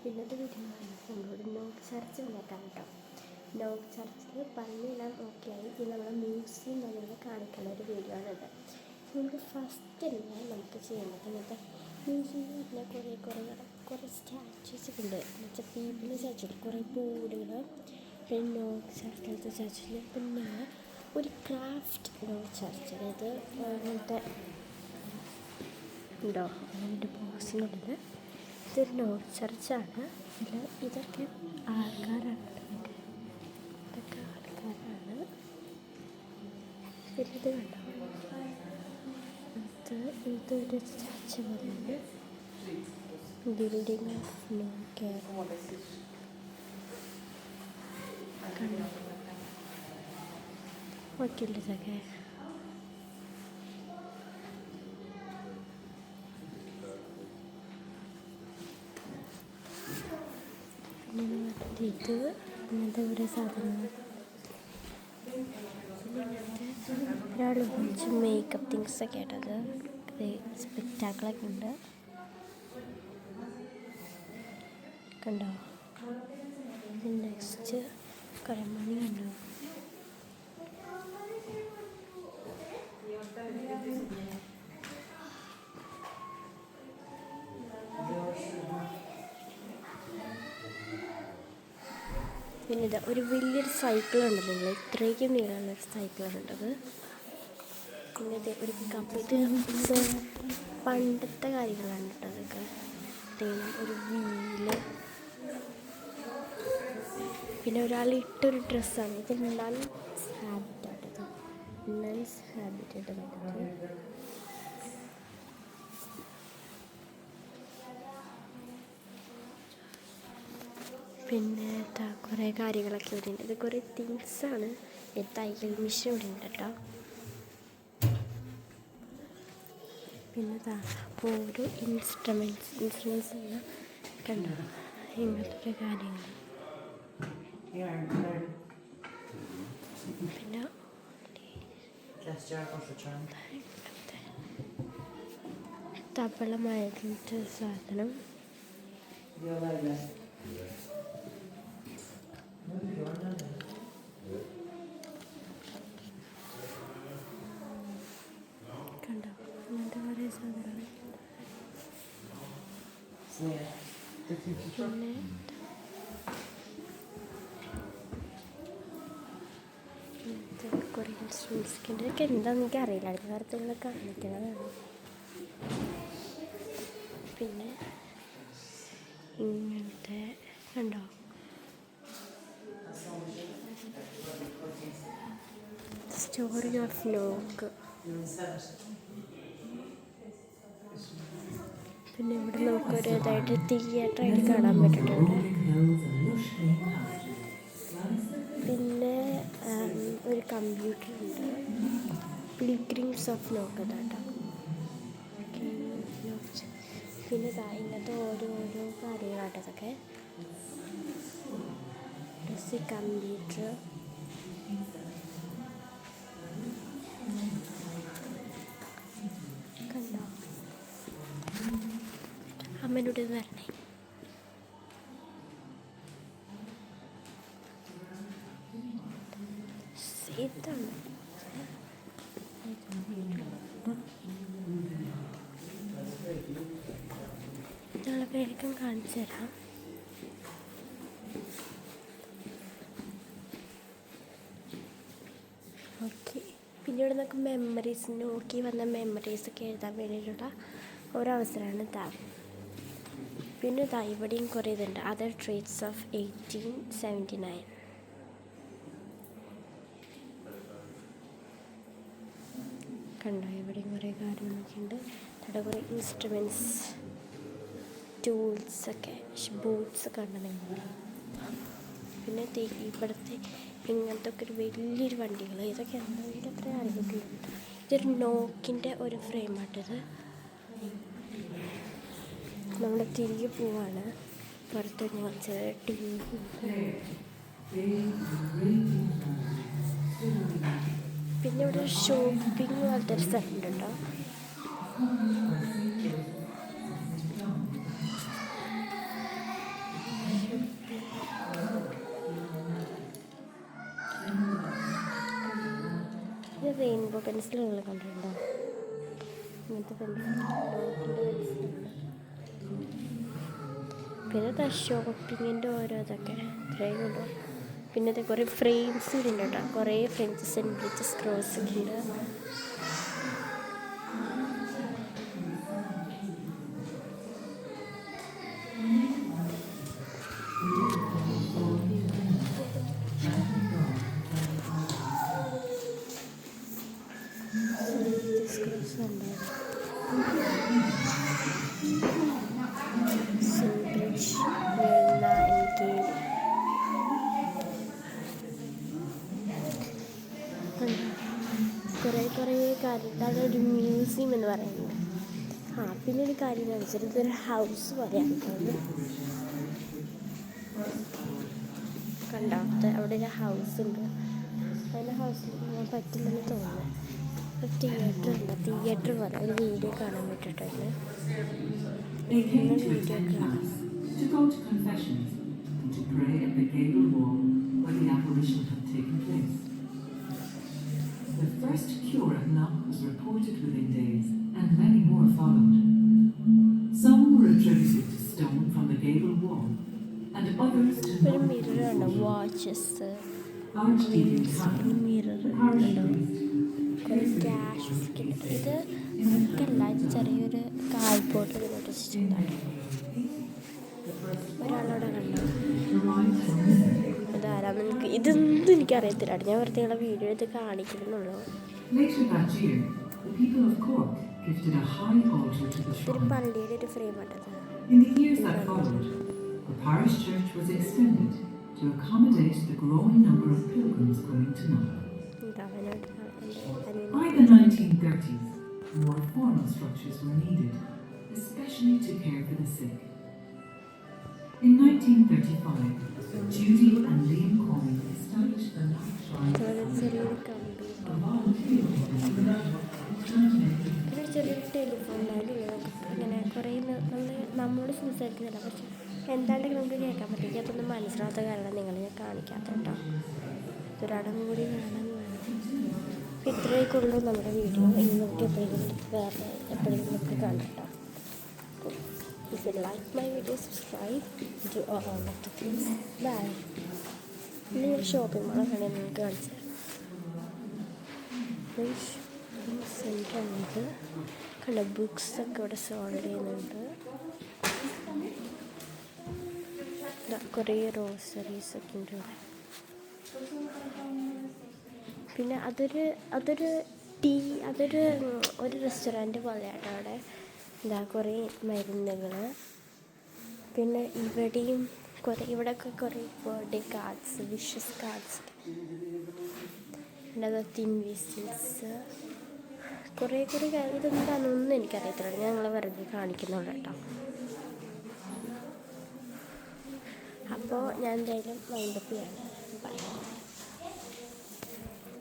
ഇന്നത്തെ വീഡിയോ നമ്മളോട് നോക്ക് ചർച്ച് വന്നേക്കാം കേട്ടോ. നോക്ക് ചർച്ചിൽ പള്ളിയെല്ലാം ഓക്കെ ആയി. ഇത് നമ്മുടെ മ്യൂസിയം നമ്മളെ കാണിക്കുന്ന ഒരു വീഡിയോ ആണിത്. നമുക്ക് ഫസ്റ്റ് തന്നെ നമുക്ക് ചെയ്യേണ്ടത് ഇന്നത്തെ മ്യൂസിയം കുറേ സ്റ്റാച്യൂസ് ഉണ്ട്. എന്നുവെച്ചാൽ പീപ്പിൾ ചർച്ചിൽ കുറേ ബോർഡുകൾ, പിന്നെ നോക്ക് ചർച്ചിലത്തെ ചർച്ചിൽ പിന്നെ ഒരു ക്രാഫ്റ്റ് നോക്ക് ചർച്ച്, അതായത് അങ്ങനത്തെ ഉണ്ടോ അങ്ങനത്തെ ബോക്സിനുള്ളിൽ ഇതൊരു നോക്ക് ചർച്ചാണ്. ഇതൊക്കെ ആൾക്കാരാണ്, ഇതൊക്കെ ആൾക്കാരാണ്. പിന്നെ ഇത് കണ്ടോ, ഇതൊരു ചർച്ച പോലെയാണ്. ബിൽഡിംഗ് ഓഫ് ന്യൂ കേരള കണ്ടോ, ഓക്കെ ഉണ്ട് ഇതൊക്കെ. ഇത് ഇങ്ങനത്തെ കുറേ സാധനങ്ങൾ, ഇങ്ങനത്തെ ഒരാൾ ഉപയോഗിച്ച് മേക്കപ്പ് തിങ്സൊക്കെ ആയിട്ടത് സ്പെക്ടാക്കിളൊക്കെ ഉണ്ട് കണ്ടോ. നെക്സ്റ്റ് കുറേ മണി കണ്ടോ. പിന്നെ ഇത് ഒരു വലിയൊരു സൈക്കിളുണ്ട്, നിങ്ങൾ ഇത്രയ്ക്കും നീളമുള്ളൊരു സൈക്കിളാണുണ്ടത്. പിന്നെ ഇത് ഒരു കപ്പ്, ഇത് പണ്ടത്തെ കാര്യങ്ങളാണ് കേട്ടോ അതൊക്കെ. ഒരു വീല്, പിന്നെ ഒരാൾ ഇട്ടൊരു ഡ്രസ്സാണ് ഇത്. നൺസ് ഹാബിറ്റായിട്ടത്, നൺസ് ഹാബിറ്റായിട്ട് നല്ലത്. പിന്നെ കുറേ കാര്യങ്ങളൊക്കെ ഇവിടെ ഉണ്ട്. ഇത് കുറേ തിങ്സാണ്. തയ്യൽ മെഷീൻ ഇവിടെ ഉണ്ട് കേട്ടോ. പിന്നെ ഓരോ ഇൻസ്ട്രുമെൻറ്റ്സ് കണ്ടോ, ഇങ്ങനത്തെ കാര്യങ്ങൾ. പിന്നെ തപ്പളമായിട്ട് സാധനം. കണ്ടോ, അങ്ങനത്തെ കുറേ സാധനങ്ങൾ. പിന്നെ കുറേ ഇൻസ്ട്രുമെൻറ്റ്സ് ഉണ്ട്. ഇതൊക്കെ എന്താണെന്ന് എനിക്ക് അറിയില്ല, അടുത്ത കാലത്തുള്ള കാണിക്കുന്നതാണ്. പിന്നെ ഇങ്ങനത്തെ കണ്ടോ, സ്റ്റോറി ഓഫ് നോക്ക്. പിന്നെ ഇവിടെ നമുക്കൊരു ഇതായിട്ട് തിയേറ്ററായിട്ട് കാണാൻ പറ്റുന്നുണ്ട്. പിന്നെ ഒരു കമ്പ്യൂട്ടർ ഉണ്ട്. പിൽഗ്രിംസ് ഓഫ് നോക്ക് അതാട്ടോ. പിന്നെ ഇങ്ങനത്തെ ഓരോരോ കാര്യങ്ങളാട്ടോ ഇതൊക്കെ. കമ്പ്യൂട്ടർ, കണ്ടോ. അമ്മേനോട് വരണേ. ഇതാണ് ഞങ്ങളെ വേഗം കാണിച്ചു തരാം. ഓക്കെ. പിന്നെ ഇവിടെ നമുക്ക് മെമ്മറീസ്, നോക്കി വന്ന മെമ്മറീസൊക്കെ എഴുതാൻ വേണ്ടിയിട്ടുള്ള ഒരവസരമാണ് ഇതാ. പിന്നെ ഇവിടെയും കുറേ ഇതുണ്ട്. Other traits of 1879. കണ്ടോ, ഇവിടെയും കുറേ കാര്യങ്ങളൊക്കെ ഉണ്ട്. അവിടെ കുറേ ഇൻസ്ട്രുമെൻറ്റ്സ്, ടൂൾസൊക്കെ, ബൂട്ട്സൊക്കെ ഉണ്ട് നിങ്ങൾ. പിന്നെ ഇവിടുത്തെ ഇങ്ങനത്തെ ഒക്കെ ഒരു വലിയൊരു വണ്ടികൾ, ഇതൊക്കെ എന്തായാലും അത്ര അറിയിട്ടില്ല. ഇതൊരു നോക്കിൻ്റെ ഒരു ഫ്രെയിമായിട്ടത്. നമ്മൾ തിരികെ പോവാണ്. പുറത്ത് കുറച്ച് ടി വി. പിന്നെ ഇവിടെ ഷോപ്പിംഗ് പോലത്തെ ഒരു സ്ഥലമുണ്ട് കേട്ടോ. പെൻസിലുകൾ കണ്ടിട്ടുണ്ടോ? ഇങ്ങനത്തെ പെൻസിലുണ്ട്. പിന്നെ ഷോപ്പിങ്ങിൻ്റെ ഓരോ ഇതൊക്കെ ഇത്രയും കൊണ്ടു. പിന്നെ ഇത് കുറേ ഫ്രെയിംസ് ഉണ്ട് കേട്ടോ. കുറേ ഫ്രെയിംസ് സെൻറ്റ് ബ്രിഡ്ജസ് ക്രോസ് ഒക്കെ ഉണ്ട്. കുറേ കാര്യം. ഇതാണ് ഒരു മ്യൂസിയം എന്ന് പറയുന്നത്. പിന്നെ ഒരു കാര്യം എന്ന് വെച്ചാൽ ഇതൊരു ഹൗസ് പോലെയാണ്. കണ്ടാത്ത അവിടെ ഒരു ഹൗസ് ഉണ്ട്. അതിൻ്റെ ഹൗസിൽ പോകാൻ പറ്റില്ലെന്ന് തോന്നുന്നു. ഒരു തിയേറ്റർ പോലെ ഒരു വീഡിയോ കാണാൻ പറ്റിയിട്ടുണ്ട്. വീഡിയോ കാണാം. The first cure of knock was reported within days, and many more followed. Some were attributed to stone from the gable wall, and others to ഒരു മിററാണ്. വാച്ചസ്, മിറർ, കുറേ ക്യാഷ്. ഇത് നമുക്കല്ല, ചെറിയൊരു കാൽപോട്ട് ഇതിലോട്ട് വെച്ചിട്ടുണ്ടാണ്. ഒരാളോടെ കണ്ടോ? ഇതാരാന്ന് ഇതൊന്നും എനിക്കറിയത്തില്ല. ഞാൻ വെറുതെ നിങ്ങളെ വീഡിയോ എടുത്ത് കാണിക്കുന്നുള്ളൂ. ഇതൊരു പള്ളിയുടെ ഒരു frame ആട്ടത്. By the 1930s, more formal structures were needed, especially to care for the sick. In 1935, Judy and Liam Coyne established the Knock Shrine. ചെറിയൊരു ടെലിഫോണിലാണ് ഇങ്ങനെ കുറേ നമ്മളോട് സംസാരിക്കുന്നില്ല, പക്ഷെ എന്താണ്ടെങ്കിലും നമുക്ക് കേൾക്കാൻ പറ്റും. അതൊന്നും മനസ്സിലാത്ത കാരണം നിങ്ങൾ ഞാൻ കാണിക്കാത്ത കേട്ടോ. ഇതൊരടം കൂടി കാണാൻ വേണം. ഇത്രയൊക്കെ ഉള്ളൂ നമ്മുടെ വീഡിയോ. ഇനി നമുക്ക് എപ്പോഴെങ്കിലും നമുക്ക് കാണാം കേട്ടോ. If you like my video, subscribe, do all of the things. Bye. ഇനി ഒരു ഷോപ്പിംഗ് മോളാണ് നിങ്ങൾക്ക് കാണിച്ചത്. സെൻറ്ററുണ്ട്. കണ്ട ബുക്സൊക്കെ ഇവിടെ സോൾവ് ചെയ്യുന്നുണ്ട്. കുറേ റോസറീസൊക്കെ ഉണ്ട് ഇവിടെ. പിന്നെ അതൊരു റെസ്റ്റോറൻറ്റ് പോലെയാണ് അവിടെ. കുറേ മരുന്നുകൾ. പിന്നെ ഇവിടെയൊക്കെ കുറേ ബർത്ത്ഡേ കാർഡ്സ്, വിഷസ് കാർഡ്സ്, പിന്നെ അത് തിൻ വിസിൽസ്, കുറേ കാര്യം. ഇതെന്താണെന്നൊന്നും എനിക്കറിയത്തില്ല. ഞങ്ങൾ വെറുതെ കാണിക്കുന്നുള്ളൂ കേട്ടോ. അപ്പോൾ ഞാൻ എന്തായാലും വൈൻഡപ്പ് ചെയ്യാണ്. ബൈ.